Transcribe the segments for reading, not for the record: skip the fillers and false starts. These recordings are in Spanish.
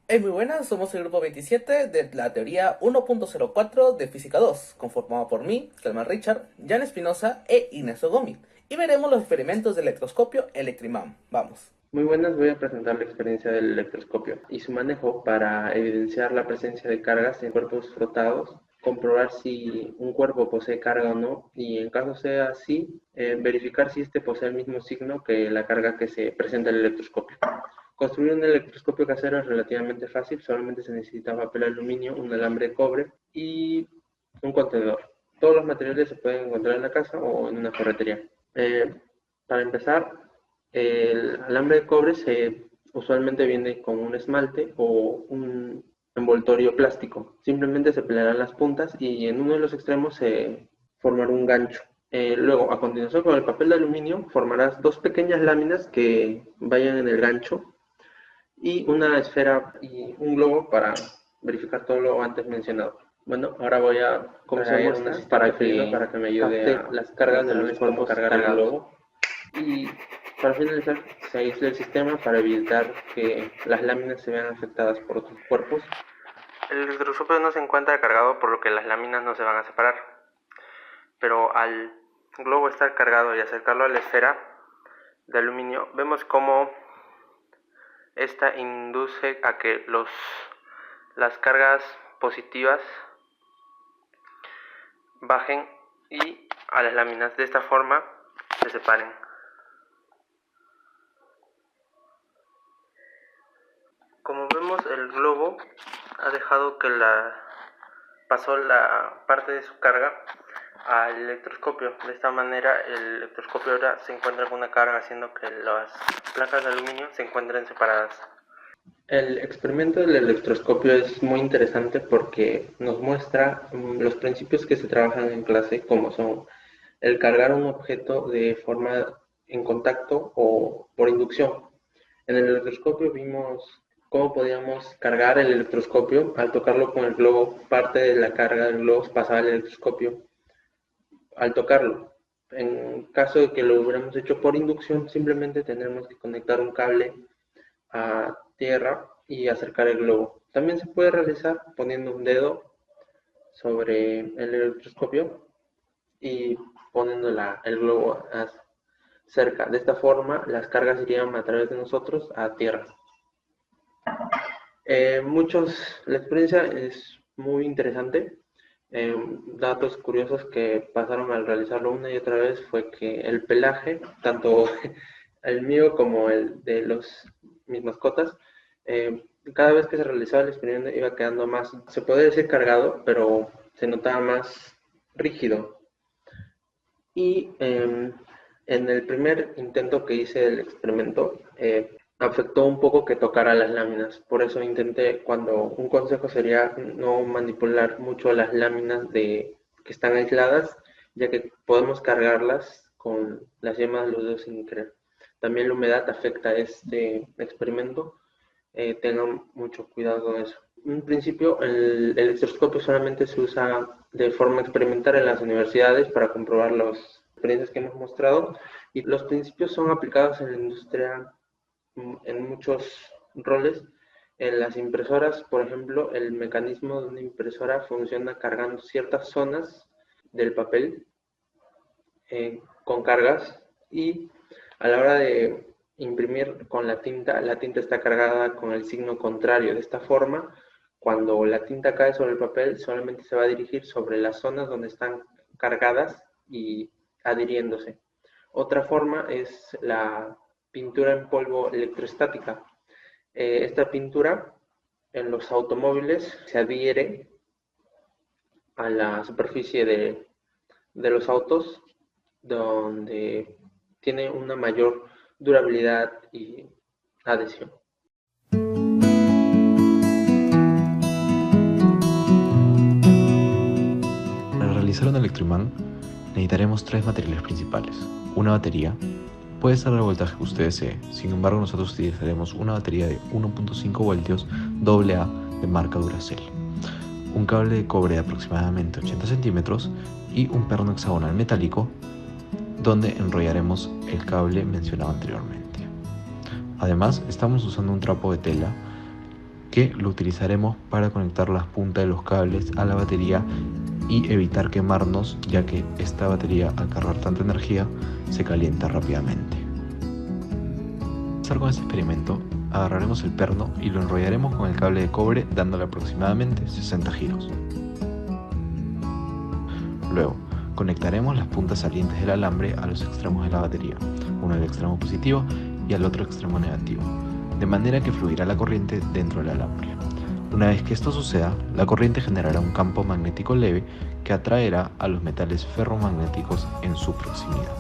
Hey, muy buenas, somos el grupo 27 de la teoría 1.04 de Física 2, conformado por mí, Calman Richard, Jan Espinosa e Inés Ogomi, y veremos los experimentos de electroscopio Electrimam. Vamos. Muy buenas, voy a presentar la experiencia del electroscopio y su manejo para evidenciar la presencia de cargas en cuerpos frotados, comprobar si un cuerpo posee carga o no y en caso sea así, verificar si este posee el mismo signo que la carga que se presenta en el electroscopio. Construir un electroscopio casero es relativamente fácil, solamente se necesita papel aluminio, un alambre de cobre y un contenedor. Todos los materiales se pueden encontrar en la casa o en una ferretería. Eh, para empezar, el alambre de cobre usualmente viene con un esmalte o un envoltorio plástico. Simplemente se pelearán las puntas y en uno de los extremos se formará un gancho. Luego, a continuación, con el papel de aluminio formarás dos pequeñas láminas que vayan en el gancho y una esfera y un globo para verificar todo lo antes mencionado. Bueno, ahora voy a traer un asistente frío para que me ayude a las cargas de los cuerpos cargar el globo. Y para finalizar, se aísla el sistema para evitar que las láminas se vean afectadas por otros cuerpos. El electroscopio no se encuentra cargado, por lo que las láminas no se van a separar. Pero al globo estar cargado y acercarlo a la esfera de aluminio, vemos cómo esta induce a que las cargas positivas bajen y a las láminas de esta forma se separen. Como vemos, el globo ha dejado que pasó la parte de su carga al electroscopio. De esta manera, el electroscopio ahora se encuentra con una carga, haciendo que las placas de aluminio se encuentren separadas. El experimento del electroscopio es muy interesante porque nos muestra los principios que se trabajan en clase, como son el cargar un objeto de forma en contacto o por inducción. En el electroscopio vimos cómo podíamos cargar el electroscopio. Al tocarlo con el globo, parte de la carga del globo pasaba al electroscopio al tocarlo. En caso de que lo hubiéramos hecho por inducción, simplemente tendremos que conectar un cable a tierra y acercar el globo. También se puede realizar poniendo un dedo sobre el electroscopio y poniendo el globo cerca. De esta forma, las cargas irían a través de nosotros a tierra. La experiencia es muy interesante. Datos curiosos que pasaron al realizarlo una y otra vez fue que el pelaje, tanto el mío como el de mis mascotas, cada vez que se realizaba el experimento iba quedando más, se puede decir cargado, pero se notaba más rígido. Y en el primer intento que hice del experimento, afectó un poco que tocara las láminas. Por eso un consejo sería no manipular mucho las láminas que están aisladas, ya que podemos cargarlas con las yemas de los dedos sin querer. También la humedad afecta este experimento. Tengan mucho cuidado con eso. En principio, el electroscopio solamente se usa de forma experimental en las universidades para comprobar las experiencias que hemos mostrado, y los principios son aplicados en la industria en muchos roles. En las impresoras, por ejemplo, el mecanismo de una impresora funciona cargando ciertas zonas del papel con cargas, y a la hora de imprimir con la tinta está cargada con el signo contrario. De esta forma, cuando la tinta cae sobre el papel, solamente se va a dirigir sobre las zonas donde están cargadas y adhiriéndose. Otra forma es la pintura en polvo electrostática. Esta pintura en los automóviles se adhiere a la superficie de los autos, donde tiene una mayor durabilidad y adhesión. Para realizar un electroimán necesitaremos tres materiales principales. Una batería, puede estar al voltaje que usted desee, sin embargo nosotros utilizaremos una batería de 1.5 voltios AA de marca Duracell, un cable de cobre de aproximadamente 80 centímetros y un perno hexagonal metálico donde enrollaremos el cable mencionado anteriormente. Además, estamos usando un trapo de tela que lo utilizaremos para conectar las puntas de los cables a la batería y evitar quemarnos, ya que esta batería, al cargar tanta energía, se calienta rápidamente. Para empezar con este experimento, agarraremos el perno y lo enrollaremos con el cable de cobre dándole aproximadamente 60 giros. Luego, conectaremos las puntas salientes del alambre a los extremos de la batería, uno al extremo positivo y al otro extremo negativo, de manera que fluirá la corriente dentro del alambre. Una vez que esto suceda, la corriente generará un campo magnético leve que atraerá a los metales ferromagnéticos en su proximidad.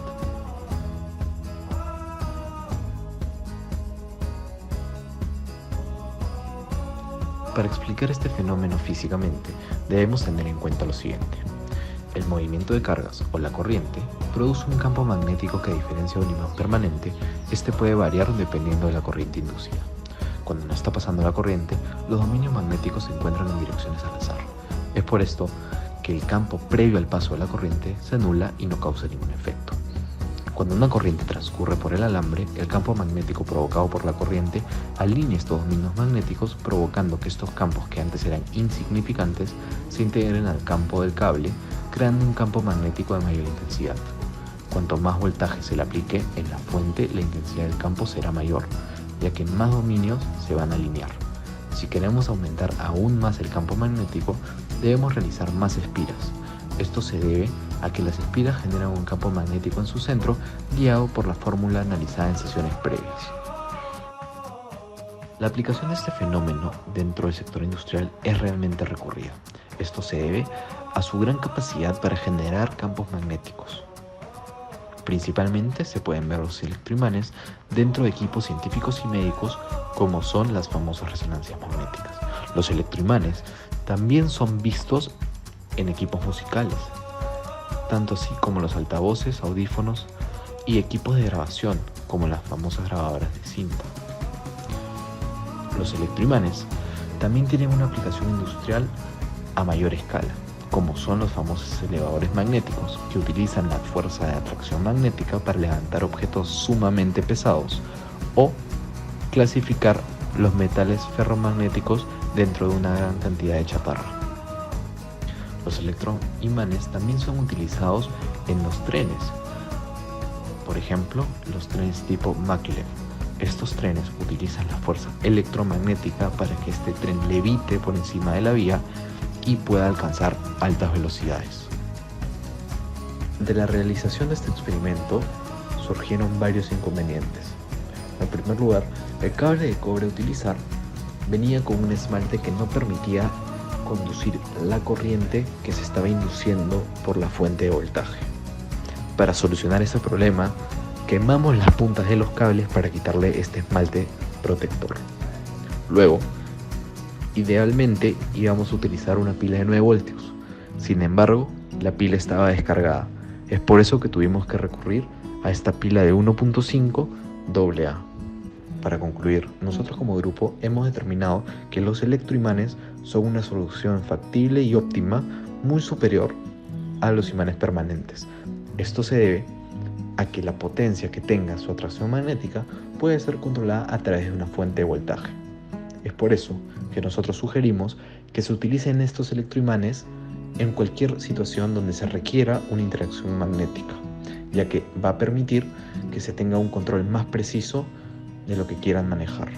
Para explicar este fenómeno físicamente, debemos tener en cuenta lo siguiente. El movimiento de cargas o la corriente produce un campo magnético que, a diferencia de un imán permanente, este puede variar dependiendo de la corriente inducida. Cuando no está pasando la corriente, los dominios magnéticos se encuentran en direcciones al azar. Es por esto que el campo previo al paso de la corriente se anula y no causa ningún efecto. Cuando una corriente transcurre por el alambre, el campo magnético provocado por la corriente alinea estos dominios magnéticos, provocando que estos campos, que antes eran insignificantes, se integren al campo del cable, creando un campo magnético de mayor intensidad. Cuanto más voltaje se le aplique en la fuente, la intensidad del campo será mayor, ya que más dominios se van a alinear. Si queremos aumentar aún más el campo magnético, debemos realizar más espiras. Esto se debe a que las espiras generan un campo magnético en su centro, guiado por la fórmula analizada en sesiones previas. La aplicación de este fenómeno dentro del sector industrial es realmente recurrida. Esto se debe a su gran capacidad para generar campos magnéticos. Principalmente se pueden ver los electroimanes dentro de equipos científicos y médicos, como son las famosas resonancias magnéticas. Los electroimanes también son vistos en equipos musicales, tanto así como los altavoces, audífonos y equipos de grabación, como las famosas grabadoras de cinta. Los electroimanes también tienen una aplicación industrial a mayor escala, como son los famosos elevadores magnéticos, que utilizan la fuerza de atracción magnética para levantar objetos sumamente pesados o clasificar los metales ferromagnéticos dentro de una gran cantidad de chatarra. Los electroimanes también son utilizados en los trenes, por ejemplo, los trenes tipo maglev. Estos trenes utilizan la fuerza electromagnética para que este tren levite por encima de la vía y pueda alcanzar altas velocidades. De la realización de este experimento surgieron varios inconvenientes. En primer lugar, el cable de cobre a utilizar venía con un esmalte que no permitía conducir la corriente que se estaba induciendo por la fuente de voltaje. Para solucionar este problema, quemamos las puntas de los cables para quitarle este esmalte protector. Luego, idealmente íbamos a utilizar una pila de 9 voltios. Sin embargo, la pila estaba descargada. Es por eso que tuvimos que recurrir a esta pila de 1.5 AA. Para concluir, nosotros como grupo hemos determinado que los electroimanes son una solución factible y óptima, muy superior a los imanes permanentes. Esto se debe a que la potencia que tenga su atracción magnética puede ser controlada a través de una fuente de voltaje. Es por eso que nosotros sugerimos que se utilicen estos electroimanes en cualquier situación donde se requiera una interacción magnética, ya que va a permitir que se tenga un control más preciso de lo que quieran manejar.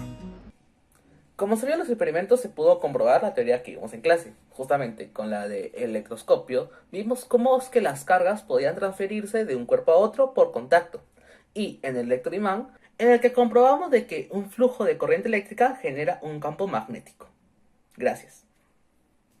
Como se vio en los experimentos, se pudo comprobar la teoría que vimos en clase. Justamente con la de electroscopio, vimos cómo es que las cargas podían transferirse de un cuerpo a otro por contacto. Y en el electroimán, en el que comprobamos de que un flujo de corriente eléctrica genera un campo magnético. Gracias.